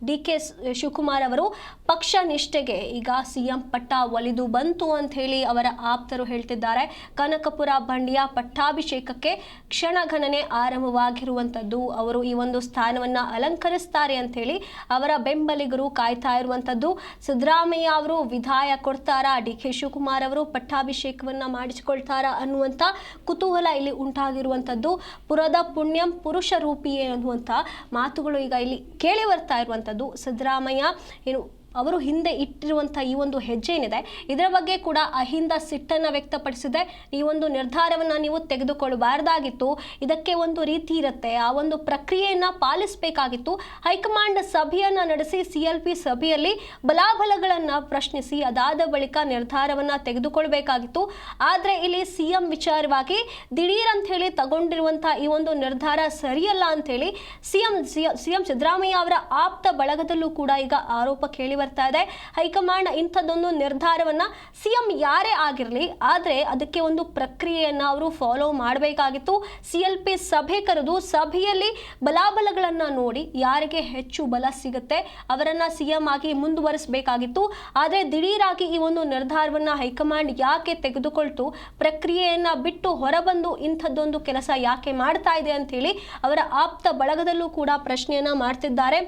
DK ಶಿವಕುಮಾರ್ ಅವರು ಪಕ್ಷ ನಿಷ್ಠೆಗೆ ಈಗ CM ಪಟ್ಟ ಒಲಿದು ಬಂತು ಅಂತ ಹೇಳಿ ಅವರ ಆಪ್ತರು ಹೇಳ್ತಿದ್ದಾರೆ. ಕನಕಪುರ ಬಂಡಿಯ ಪಟ್ಟಾಭಿಷೇಕಕ್ಕೆ ಕ್ಷಣಗಣನೆ ಆರಂಭವಾಗಿರುವಂಥದ್ದು. ಅವರು ಈ ಒಂದು ಸ್ಥಾನವನ್ನು ಅಲಂಕರಿಸ್ತಾರೆ ಅಂತ ಹೇಳಿ ಅವರ ಬೆಂಬಲಿಗರು ಕಾಯ್ತಾ ಇರುವಂಥದ್ದು. ಸಿದ್ದರಾಮಯ್ಯ ಅವರು ವಿದಾಯ ಕೊಡ್ತಾರಾ, DK ಶಿವಕುಮಾರ್ ಅವರು ಪಟ್ಟಾಭಿಷೇಕವನ್ನು ಮಾಡಿಸಿಕೊಳ್ತಾರಾ ಅನ್ನುವಂಥ ಕುತೂಹಲ ಇಲ್ಲಿ ಉಂಟಾಗಿರುವಂಥದ್ದು. ಪುರದ ಪುಣ್ಯಂ ಪುರುಷ ರೂಪಿಯೇ ಅನ್ನುವಂಥ ಮಾತುಗಳು ಈಗ ಇಲ್ಲಿ ಕೇಳಿ ಬರ್ತಾ ಇರುವಂಥದ್ದು. ಸಿದ್ದರಾಮಯ್ಯ ಏನು ಅವರು ಹಿಂದೆ ಇಟ್ಟಿರುವಂಥ ಈ ಒಂದು ಹೆಜ್ಜೆ ಏನಿದೆ ಇದರ ಬಗ್ಗೆ ಕೂಡ ಅಹಿಂದ ಸಿಟ್ಟನ್ನು ವ್ಯಕ್ತಪಡಿಸಿದೆ. ಈ ಒಂದು ನಿರ್ಧಾರವನ್ನು ನೀವು ತೆಗೆದುಕೊಳ್ಳಬಾರ್ದಾಗಿತ್ತು, ಇದಕ್ಕೆ ಒಂದು ರೀತಿ ಇರುತ್ತೆ, ಆ ಒಂದು ಪ್ರಕ್ರಿಯೆಯನ್ನು ಪಾಲಿಸಬೇಕಾಗಿತ್ತು. ಹೈಕಮಾಂಡ್ ಸಭೆಯನ್ನು ನಡೆಸಿ CLP ಸಭೆಯಲ್ಲಿ ಬಲಾಬಲಗಳನ್ನು ಪ್ರಶ್ನಿಸಿ ಅದಾದ ಬಳಿಕ ನಿರ್ಧಾರವನ್ನು ತೆಗೆದುಕೊಳ್ಬೇಕಾಗಿತ್ತು. ಆದರೆ ಇಲ್ಲಿ CM ವಿಚಾರವಾಗಿ ದಿಢೀರ್ ಅಂತ ಹೇಳಿ ತಗೊಂಡಿರುವಂಥ ಈ ಒಂದು ನಿರ್ಧಾರ ಸರಿಯಲ್ಲ ಅಂಥೇಳಿ ಸಿಎಂ ಸಿದ್ದರಾಮಯ್ಯ ಅವರ ಆಪ್ತ ಬಳಗದಲ್ಲೂ ಕೂಡ ಈಗ ಆರೋಪ ಕೇಳಿ ಬರ್ತಾ ಇದೆ. ಹೈಕಮಾಂಡ್ ಇಂಥದ್ದೊಂದು ನಿರ್ಧಾರವನ್ನ CM ಯಾರೇ ಆಗಿರಲಿ ಆದರೆ ಅದಕ್ಕೆ ಒಂದು ಪ್ರಕ್ರಿಯೆಯನ್ನ ಅವರು ಫಾಲೋ ಮಾಡಬೇಕಾಗಿತ್ತು. CLP ಸಭೆ ಕರೆದು ಸಭೆಯಲ್ಲಿ ಬಲಾಬಲಗಳನ್ನ ನೋಡಿ ಯಾರಿಗೆ ಹೆಚ್ಚು ಬಲ ಸಿಗುತ್ತೆ ಅವರನ್ನ CM ಆಗಿ ಮುಂದುವರಿಸಬೇಕಾಗಿತ್ತು. ಆದರೆ ದಿಢೀರಾಗಿ ಈ ಒಂದು ನಿರ್ಧಾರವನ್ನ ಹೈಕಮಾಂಡ್ ಯಾಕೆ ತೆಗೆದುಕೊಳ್ತು, ಪ್ರಕ್ರಿಯೆಯನ್ನ ಬಿಟ್ಟು ಹೊರಬಂದು ಇಂಥದ್ದೊಂದು ಕೆಲಸ ಯಾಕೆ ಮಾಡ್ತಾ ಇದೆ ಅಂತ ಹೇಳಿ ಅವರ ಆಪ್ತ ಬಳಗದಲ್ಲೂ ಕೂಡ ಪ್ರಶ್ನೆಯನ್ನ ಮಾಡ್ತಿದ್ದಾರೆ.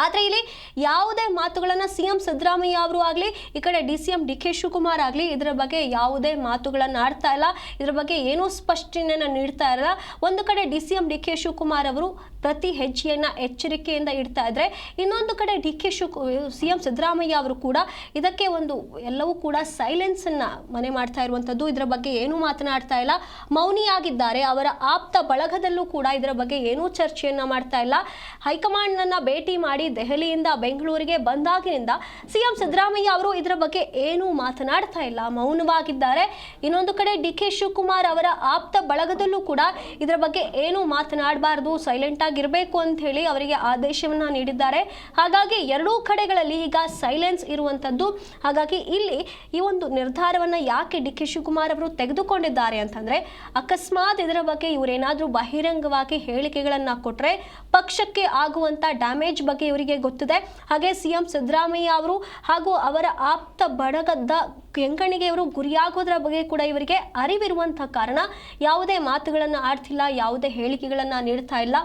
ಆದರೆ ಇಲ್ಲಿ ಯಾವುದೇ ಮಾತುಗಳನ್ನು CM ಸಿದ್ದರಾಮಯ್ಯ ಅವರು ಆಗಲಿ ಈ ಕಡೆ DCM DK ಶಿವಕುಮಾರ್ ಆಗಲಿ ಇದರ ಬಗ್ಗೆ ಯಾವುದೇ ಮಾತುಗಳನ್ನು ಆಡ್ತಾ ಇಲ್ಲ, ಇದರ ಬಗ್ಗೆ ಏನೂ ಸ್ಪಷ್ಟನೆಯನ್ನು ನೀಡ್ತಾ ಇರಲ್ಲ. ಒಂದು ಕಡೆ DCM DK ಶಿವಕುಮಾರ್ ಅವರು ಪ್ರತಿ ಹೆಜ್ಜೆಯನ್ನು ಎಚ್ಚರಿಕೆಯಿಂದ ಇಡ್ತಾ ಇದ್ರೆ, ಇನ್ನೊಂದು ಕಡೆ CM ಸಿದ್ದರಾಮಯ್ಯ ಅವರು ಕೂಡ ಇದಕ್ಕೆ ಒಂದು ಎಲ್ಲವೂ ಕೂಡ ಸೈಲೆನ್ಸನ್ನು ಮನೆ ಮಾಡ್ತಾ ಇರುವಂಥದ್ದು. ಇದರ ಬಗ್ಗೆ ಏನೂ ಮಾತನಾಡ್ತಾ ಇಲ್ಲ, ಮೌನಿಯಾಗಿದ್ದಾರೆ. ಅವರ ಆಪ್ತ ಬಳಗದಲ್ಲೂ ಕೂಡ ಇದರ ಬಗ್ಗೆ ಏನೂ ಚರ್ಚೆಯನ್ನು ಮಾಡ್ತಾ ಇಲ್ಲ. ಹೈಕಮಾಂಡ್ನನ್ನು ಭೇಟಿ ಮಾಡಿ ದೆಹಲಿಯಿಂದ ಬೆಂಗಳೂರಿಗೆ ಬಂದಾಗಿನಿಂದ CM ಸಿದ್ದರಾಮಯ್ಯ ಅವರು ಇದರ ಬಗ್ಗೆ ಏನೂ ಮಾತನಾಡ್ತಾ ಇಲ್ಲ, ಮೌನವಾಗಿದ್ದಾರೆ. ಇನ್ನೊಂದು ಕಡೆ DK ಶಿವಕುಮಾರ್ ಅವರ ಆಪ್ತ ಬಳಗದಲ್ಲೂ ಕೂಡ ಇದರ ಬಗ್ಗೆ ಏನೂ ಮಾತನಾಡಬಾರ್ದು, ಸೈಲೆಂಟ್ ಆಗಿರಬೇಕು ಅಂತ ಹೇಳಿ ಅವರಿಗೆ ಆದೇಶವನ್ನ ನೀಡಿದ್ದಾರೆ. ಹಾಗಾಗಿ ಎರಡೂ ಕಡೆಗಳಲ್ಲಿ ಈಗ ಸೈಲೆನ್ಸ್ ಇರುವಂಥದ್ದು. ಹಾಗಾಗಿ ಇಲ್ಲಿ ಈ ಒಂದು ನಿರ್ಧಾರವನ್ನ ಯಾಕೆ DK ಶಿವಕುಮಾರ್ ಅವರು ತೆಗೆದುಕೊಂಡಿದ್ದಾರೆ ಅಂತಂದ್ರೆ, ಅಕಸ್ಮಾತ್ ಇದರ ಬಗ್ಗೆ ಇವರೇನಾದ್ರೂ ಬಹಿರಂಗವಾಗಿ ಹೇಳಿಕೆಗಳನ್ನ ಕೊಟ್ರೆ ಪಕ್ಷಕ್ಕೆ ಆಗುವಂತ ಡ್ಯಾಮೇಜ್ ಬಗ್ಗೆ ಇವರಿಗೆ ಗೊತ್ತಿದೆ. ಹಾಗೆ CM ಸಿದ್ದರಾಮಯ್ಯ ಅವರು ಹಾಗೂ ಅವರ ಆಪ್ತ ಬಳಗದ ಕೆಂಗಣಿಗೆ ಇವರು ಗುರಿಯಾಗೋದ್ರ ಬಗ್ಗೆ ಕೂಡ ಇವರಿಗೆ ಅರಿವಿರುವಂತಹ ಕಾರಣ ಯಾವುದೇ ಮಾತುಗಳನ್ನು ಆಡ್ತಿಲ್ಲ, ಯಾವುದೇ ಹೇಳಿಕೆಗಳನ್ನ ನೀಡ್ತಾ ಇಲ್ಲ.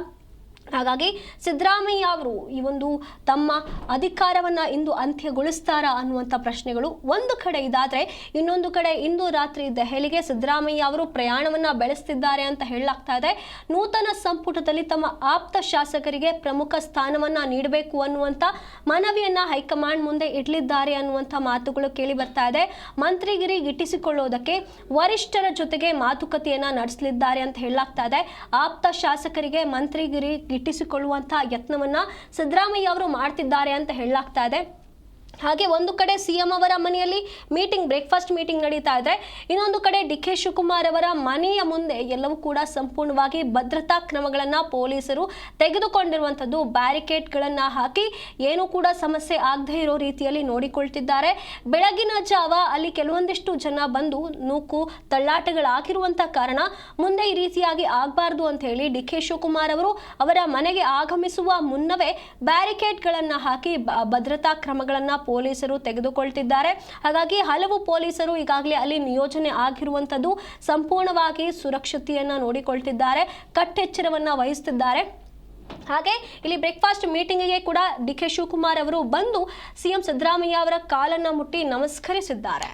ಹಾಗಾಗಿ ಸಿದ್ದರಾಮಯ್ಯ ಅವರು ಈ ಒಂದು ತಮ್ಮ ಅಧಿಕಾರವನ್ನು ಇಂದು ಅಂತ್ಯಗೊಳಿಸ್ತಾರಾ ಅನ್ನುವಂಥ ಪ್ರಶ್ನೆಗಳು ಒಂದು ಕಡೆ ಇದಾದರೆ, ಇನ್ನೊಂದು ಕಡೆ ಇಂದು ರಾತ್ರಿ ದೆಹಲಿಗೆ ಸಿದ್ದರಾಮಯ್ಯ ಅವರು ಪ್ರಯಾಣವನ್ನು ಬೆಳೆಸ್ತಿದ್ದಾರೆ ಅಂತ ಹೇಳಲಾಗ್ತಾ ಇದೆ. ನೂತನ ಸಂಪುಟದಲ್ಲಿ ತಮ್ಮ ಆಪ್ತ ಶಾಸಕರಿಗೆ ಪ್ರಮುಖ ಸ್ಥಾನವನ್ನು ನೀಡಬೇಕು ಅನ್ನುವಂಥ ಮನವಿಯನ್ನು ಹೈಕಮಾಂಡ್ ಮುಂದೆ ಇಡಲಿದ್ದಾರೆ ಅನ್ನುವಂಥ ಮಾತುಗಳು ಕೇಳಿ ಬರ್ತಾ ಇದೆ. ಮಂತ್ರಿಗಿರಿ ಗಿಟ್ಟಿಸಿಕೊಳ್ಳೋದಕ್ಕೆ ವರಿಷ್ಠರ ಜೊತೆಗೆ ಮಾತುಕತೆಯನ್ನು ನಡೆಸಲಿದ್ದಾರೆ ಅಂತ ಹೇಳಲಾಗ್ತಾ ಇದೆ. ಆಪ್ತ ಶಾಸಕರಿಗೆ ಮಂತ್ರಿಗಿರಿ ಗಿಟ್ಟಿಸಿಕೊಳ್ಳುವಂತಹ ಯತ್ನವನ್ನ ಸಿದ್ದರಾಮಯ್ಯ ಅವರು ಮಾಡ್ತಿದ್ದಾರೆ ಅಂತ ಹೇಳಲಾಗ್ತಾ ಇದೆ. ಹಾಗೆ ಒಂದು ಕಡೆ ಸಿಎಂ ಅವರ ಮನೆಯಲ್ಲಿ ಬ್ರೇಕ್ಫಾಸ್ಟ್ ಮೀಟಿಂಗ್ ನಡೀತಾ ಇದ್ರೆ, ಇನ್ನೊಂದು ಕಡೆ ಡಿ ಕೆ ಶಿವಕುಮಾರ್ ಅವರ ಮನೆಯ ಮುಂದೆ ಎಲ್ಲವೂ ಕೂಡ ಸಂಪೂರ್ಣವಾಗಿ ಭದ್ರತಾ ಕ್ರಮಗಳನ್ನು ಪೊಲೀಸರು ತೆಗೆದುಕೊಂಡಿರುವಂಥದ್ದು. ಬ್ಯಾರಿಕೇಡ್ಗಳನ್ನು ಹಾಕಿ ಏನೂ ಕೂಡ ಸಮಸ್ಯೆ ಆಗದೇ ಇರೋ ರೀತಿಯಲ್ಲಿ ನೋಡಿಕೊಳ್ತಿದ್ದಾರೆ. ಬೆಳಗಿನ ಜಾವ ಅಲ್ಲಿ ಕೆಲವೊಂದಿಷ್ಟು ಜನ ಬಂದು ನೂಕು ತಳ್ಳಾಟಗಳಾಗಿರುವಂಥ ಕಾರಣ ಮುಂದೆ ಈ ರೀತಿಯಾಗಿ ಆಗಬಾರ್ದು ಅಂತ ಹೇಳಿ ಡಿ ಕೆ ಶಿವಕುಮಾರ್ ಅವರು ಅವರ ಮನೆಗೆ ಆಗಮಿಸುವ ಮುನ್ನವೇ ಬ್ಯಾರಿಕೇಡ್ಗಳನ್ನು ಹಾಕಿ ಭದ್ರತಾ ಕ್ರಮಗಳನ್ನು ಪೊಲೀಸರು ತೆಗೆದುಕೊಳ್ತಿದ್ದಾರೆ. ಹಾಗಾಗಿ ಹಲವು ಪೊಲೀಸರು ಈಗಾಗಲೇ ಅಲ್ಲಿ ನಿಯೋಜನೆ ಆಗಿರುವಂಥದ್ದು, ಸಂಪೂರ್ಣವಾಗಿ ಸುರಕ್ಷತೆಯನ್ನು ನೋಡಿಕೊಳ್ತಿದ್ದಾರೆ, ಕಟ್ಟೆಚ್ಚರವನ್ನು ವಹಿಸುತ್ತಿದ್ದಾರೆ. ಹಾಗೆ ಇಲ್ಲಿ ಬ್ರೇಕ್ಫಾಸ್ಟ್ ಮೀಟಿಂಗಿಗೆ ಕೂಡ ಡಿ ಕೆ ಶಿವಕುಮಾರ್ ಅವರು ಬಂದು ಸಿಎಂ ಸಿದ್ದರಾಮಯ್ಯ ಅವರ ಕಾಲನ್ನು ಮುಟ್ಟಿ ನಮಸ್ಕರಿಸಿದ್ದಾರೆ.